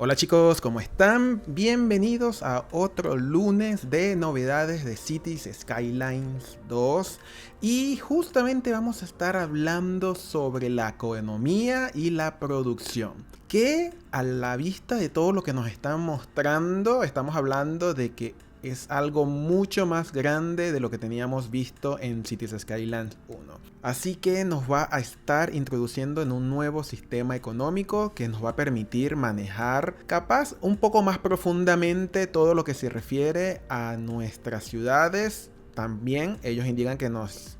Hola chicos, ¿cómo están? Bienvenidos a otro lunes de novedades de Cities Skylines 2 y justamente vamos a estar hablando sobre la economía y la producción. Que a la vista de todo lo que nos están mostrando, estamos hablando de que es algo mucho más grande de lo que teníamos visto en Cities Skylines 1. Así que nos va a estar introduciendo en un nuevo sistema económico que nos va a permitir manejar capaz un poco más profundamente todo lo que se refiere a nuestras ciudades. También ellos indican que nos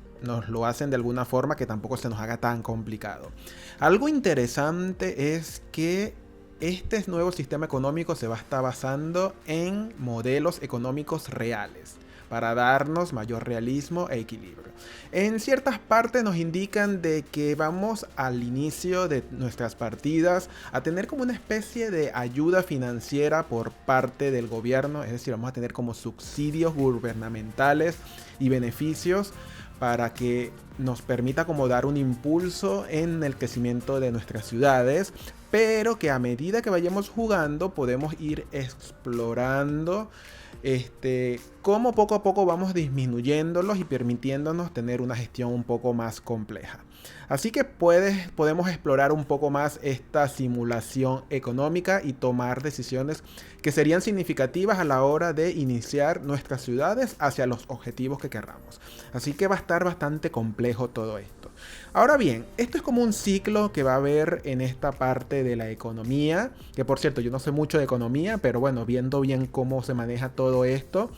lo hacen de alguna forma que tampoco se nos haga tan complicado. Algo interesante es que este nuevo sistema económico se va a estar basando en modelos económicos reales para darnos mayor realismo e equilibrio. En ciertas partes nos indican de que vamos al inicio de nuestras partidas a tener como una especie de ayuda financiera por parte del gobierno, es decir, vamos a tener como subsidios gubernamentales y beneficios para que nos permita como dar un impulso en el crecimiento de nuestras ciudades, pero que a medida que vayamos jugando podemos ir explorando cómo poco a poco vamos disminuyéndolos y permitiéndonos tener una gestión un poco más compleja. Así que podemos explorar un poco más esta simulación económica y tomar decisiones que serían significativas a la hora de iniciar nuestras ciudades hacia los objetivos que querramos. Así que va a estar bastante complejo todo esto. Ahora bien, esto es como un ciclo que va a haber en esta parte de la economía, que por cierto yo no sé mucho de economía, pero bueno, viendo bien cómo se maneja todo esto.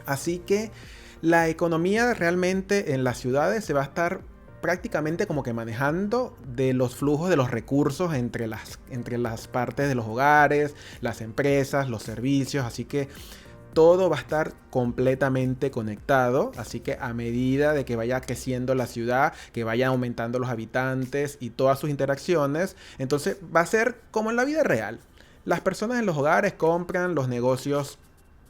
Así que la economía realmente en las ciudades se va a estar prácticamente como que manejando de los flujos de los recursos entre las partes de los hogares, las empresas, los servicios, así que todo va a estar completamente conectado, así que a medida de que vaya creciendo la ciudad, que vayan aumentando los habitantes y todas sus interacciones, entonces va a ser como en la vida real. Las personas en los hogares compran, los negocios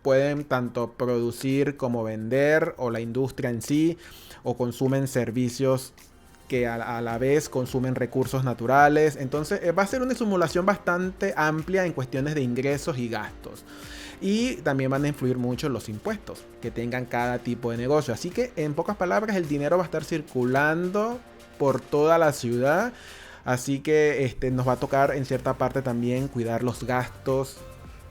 pueden tanto producir como vender, o la industria en sí, o consumen servicios que a la vez consumen recursos naturales. Entonces va a ser una simulación bastante amplia en cuestiones de ingresos y gastos. Y también van a influir mucho los impuestos que tengan cada tipo de negocio. Así que en pocas palabras el dinero va a estar circulando por toda la ciudad. Así que nos va a tocar en cierta parte también cuidar los gastos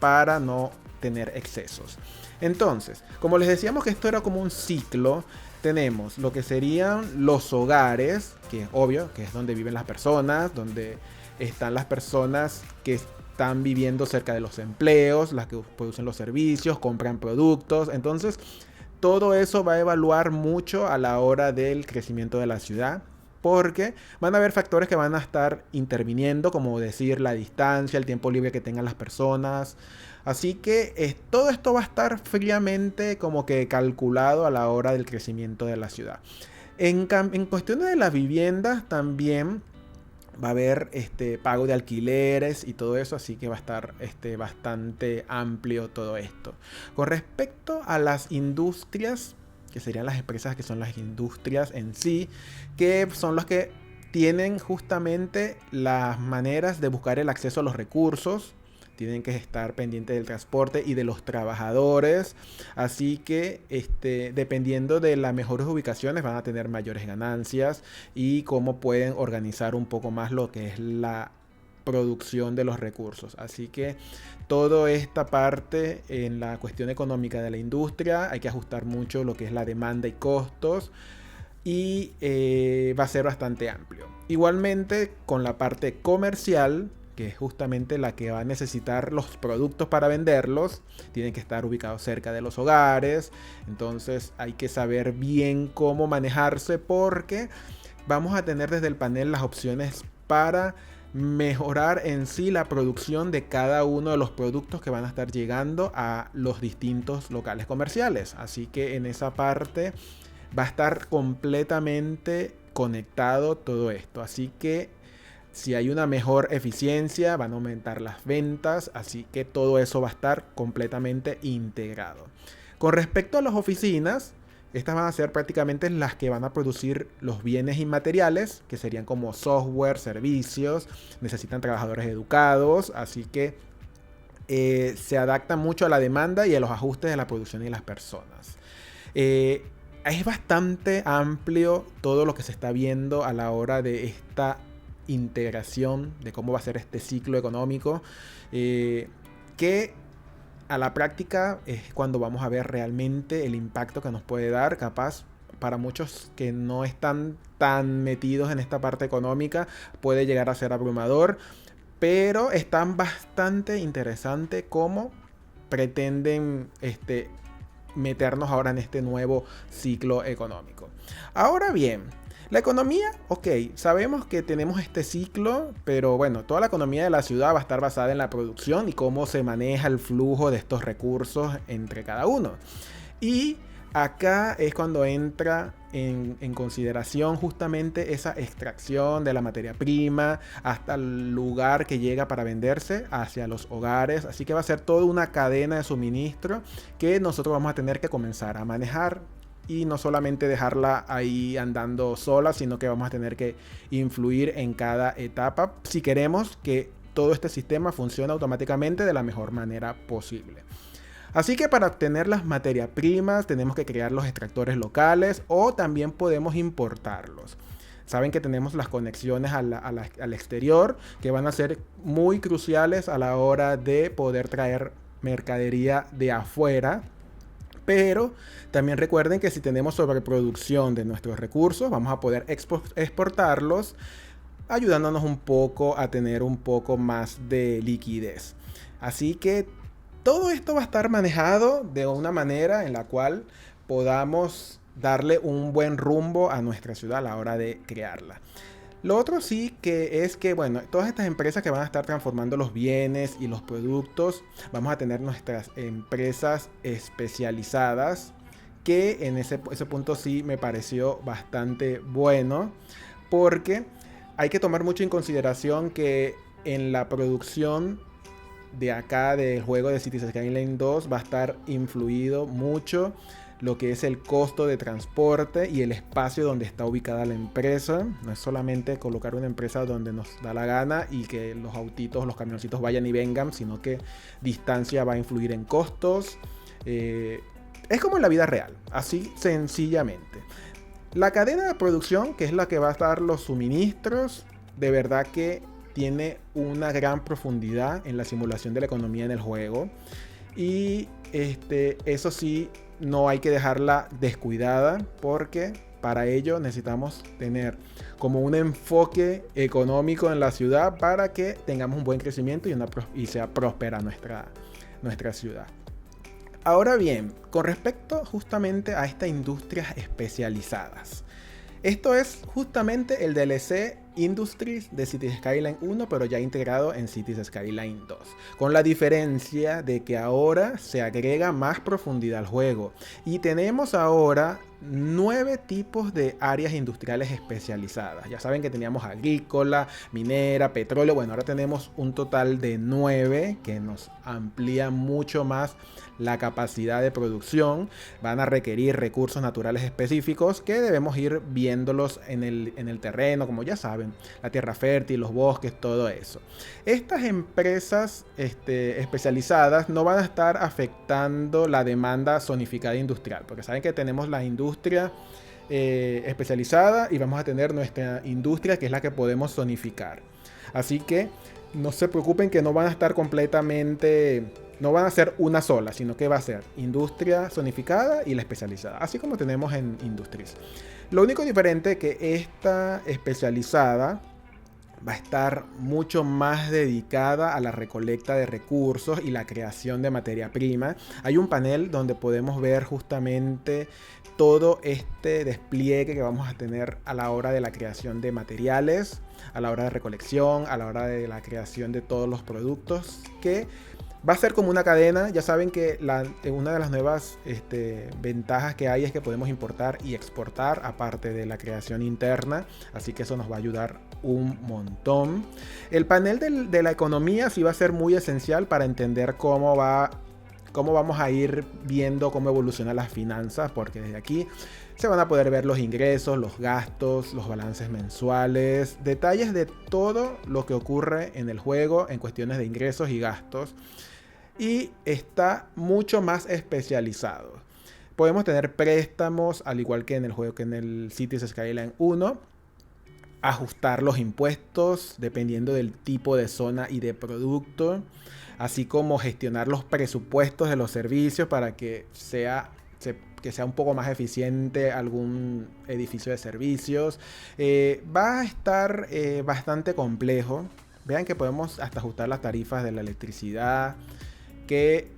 para no tener excesos. Entonces, como les decíamos que esto era como un ciclo, tenemos lo que serían los hogares, que es obvio, que es donde viven las personas, donde están las personas que están viviendo cerca de los empleos, las que producen los servicios, compran productos. Entonces, todo eso va a evaluar mucho a la hora del crecimiento de la ciudad, porque van a haber factores que van a estar interviniendo, como decir la distancia, el tiempo libre que tengan las personas. Así que todo esto va a estar fríamente como que calculado a la hora del crecimiento de la ciudad. En cuestiones de las viviendas también va a haber pago de alquileres y todo eso, así que va a estar bastante amplio todo esto. Con respecto a las industrias, que serían las empresas que son las industrias en sí, que son los que tienen justamente las maneras de buscar el acceso a los recursos. Tienen que estar pendientes del transporte y de los trabajadores. Así que dependiendo de las mejores ubicaciones van a tener mayores ganancias y cómo pueden organizar un poco más lo que es la producción de los recursos. Así que toda esta parte en la cuestión económica de la industria hay que ajustar mucho lo que es la demanda y costos. Y va a ser bastante amplio. Igualmente con la parte comercial, que es justamente la que va a necesitar los productos para venderlos, tienen que estar ubicados cerca de los hogares. Entonces hay que saber bien cómo manejarse, porque vamos a tener desde el panel las opciones para mejorar en sí la producción de cada uno de los productos que van a estar llegando a los distintos locales comerciales. Así que en esa parte va a estar completamente conectado todo esto. Así que si hay una mejor eficiencia, van a aumentar las ventas, así que todo eso va a estar completamente integrado. Con respecto a las oficinas, estas van a ser prácticamente las que van a producir los bienes inmateriales, que serían como software, servicios, necesitan trabajadores educados, así que se adapta mucho a la demanda y a los ajustes de la producción y las personas. Es bastante amplio todo lo que se está viendo a la hora de esta integración, de cómo va a ser este ciclo económico, que a la práctica es cuando vamos a ver realmente el impacto que nos puede dar. Capaz para muchos que no están tan metidos en esta parte económica puede llegar a ser abrumador, pero es tan bastante interesante cómo pretenden meternos ahora en este nuevo ciclo económico. Ahora bien, la economía, ok, sabemos que tenemos este ciclo, pero bueno, toda la economía de la ciudad va a estar basada en la producción y cómo se maneja el flujo de estos recursos entre cada uno. Y acá es cuando entra en consideración justamente esa extracción de la materia prima hasta el lugar que llega para venderse hacia los hogares. Así que va a ser toda una cadena de suministro que nosotros vamos a tener que comenzar a manejar. Y no solamente dejarla ahí andando sola, sino que vamos a tener que influir en cada etapa si queremos que todo este sistema funcione automáticamente de la mejor manera posible. Así que para obtener las materias primas tenemos que crear los extractores locales o también podemos importarlos. Saben que tenemos las conexiones al exterior que van a ser muy cruciales a la hora de poder traer mercadería de afuera. Pero también recuerden que si tenemos sobreproducción de nuestros recursos, vamos a poder exportarlos, ayudándonos un poco a tener un poco más de liquidez. Así que todo esto va a estar manejado de una manera en la cual podamos darle un buen rumbo a nuestra ciudad a la hora de crearla. Lo otro sí que es que, bueno, todas estas empresas que van a estar transformando los bienes y los productos, vamos a tener nuestras empresas especializadas, que en ese punto sí me pareció bastante bueno, porque hay que tomar mucho en consideración que en la producción de acá del juego de Cities Skylines 2 va a estar influido mucho lo que es el costo de transporte y el espacio donde está ubicada la empresa. No es solamente colocar una empresa donde nos da la gana y que los autitos, los camioncitos vayan y vengan, sino que distancia va a influir en costos. Es como en la vida real, así sencillamente. La cadena de producción, que es la que va a dar los suministros, de verdad que tiene una gran profundidad en la simulación de la economía en el juego. Y eso sí, no hay que dejarla descuidada, porque para ello necesitamos tener como un enfoque económico en la ciudad para que tengamos un buen crecimiento y sea próspera nuestra ciudad. Ahora bien, con respecto justamente a estas industrias especializadas, esto es justamente el DLC Industries de Cities Skylines 1, pero ya integrado en Cities Skylines 2. Con la diferencia de que ahora se agrega más profundidad al juego. Y tenemos ahora 9 tipos de áreas industriales especializadas. Ya saben que teníamos agrícola, minera, petróleo. Bueno, ahora tenemos un total de 9 que nos amplía mucho más la capacidad de producción. Van a requerir recursos naturales específicos que debemos ir viéndolos en el terreno, como ya saben, la tierra fértil, los bosques, todo eso. Estas empresas especializadas no van a estar afectando la demanda zonificada industrial, porque saben que tenemos la industria especializada y vamos a tener nuestra industria, que es la que podemos zonificar. Así que no se preocupen que no van a estar completamente, no van a ser una sola, sino que va a ser industria zonificada y la especializada, así como tenemos en Industries. Lo único diferente es que esta especializada va a estar mucho más dedicada a la recolecta de recursos y la creación de materia prima. Hay un panel donde podemos ver justamente todo este despliegue que vamos a tener a la hora de la creación de materiales, a la hora de recolección, a la hora de la creación de todos los productos, que va a ser como una cadena. Ya saben que una de las nuevas ventajas que hay es que podemos importar y exportar, aparte de la creación interna. Así que eso nos va a ayudar un montón. El panel de la economía sí va a ser muy esencial para entender cómo vamos a ir viendo cómo evolucionan las finanzas, porque desde aquí se van a poder ver los ingresos, los gastos, los balances mensuales, detalles de todo lo que ocurre en el juego en cuestiones de ingresos y gastos. y está mucho más especializado. Podemos tener préstamos, al igual que en el juego, que en el Cities Skyline 1. Ajustar los impuestos dependiendo del tipo de zona y de producto. Así como gestionar los presupuestos de los servicios para que sea un poco más eficiente algún edificio de servicios. Va a estar bastante complejo. Vean que podemos hasta ajustar las tarifas de la electricidad, que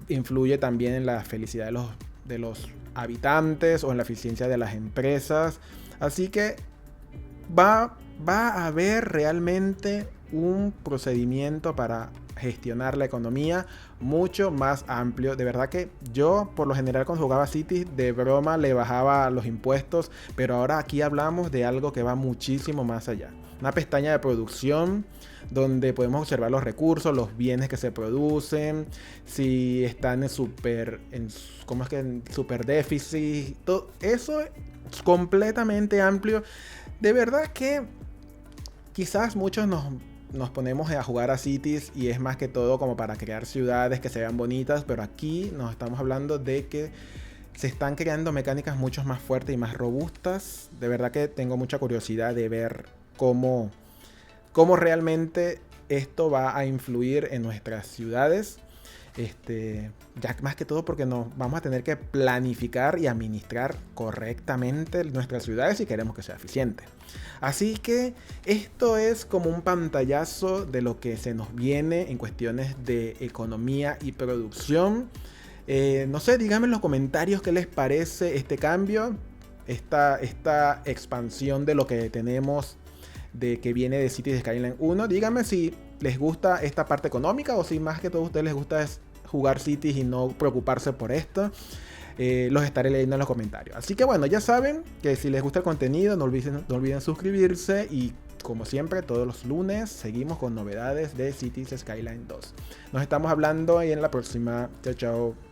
influye también en la felicidad de los habitantes o en la eficiencia de las empresas. Así que va a haber realmente un procedimiento para gestionar la economía mucho más amplio. De verdad que yo, por lo general, cuando jugaba Cities, de broma le bajaba los impuestos, pero ahora aquí hablamos de algo que va muchísimo más allá. Una pestaña de producción donde podemos observar los recursos, los bienes que se producen, si están en super déficit, todo eso es completamente amplio. De verdad que quizás muchos nos ponemos a jugar a Cities y es más que todo como para crear ciudades que se vean bonitas, pero aquí nos estamos hablando de que se están creando mecánicas mucho más fuertes y más robustas. De verdad que tengo mucha curiosidad de ver cómo realmente esto va a influir en nuestras ciudades. Ya más que todo porque nos vamos a tener que planificar y administrar correctamente nuestras ciudades si queremos que sea eficiente. Así que esto es como un pantallazo de lo que se nos viene en cuestiones de economía y producción. No sé, díganme en los comentarios qué les parece este cambio, esta expansión de lo que tenemos, de que viene de Cities Skyline 1. Díganme si les gusta esta parte económica o si más que todo a ustedes les gusta es jugar Cities y no preocuparse por esto. Los estaré leyendo en los comentarios. Así que bueno, ya saben que si les gusta el contenido no olviden suscribirse y como siempre todos los lunes seguimos con novedades de Cities Skyline 2. Nos estamos hablando y en la próxima. Chao, chao.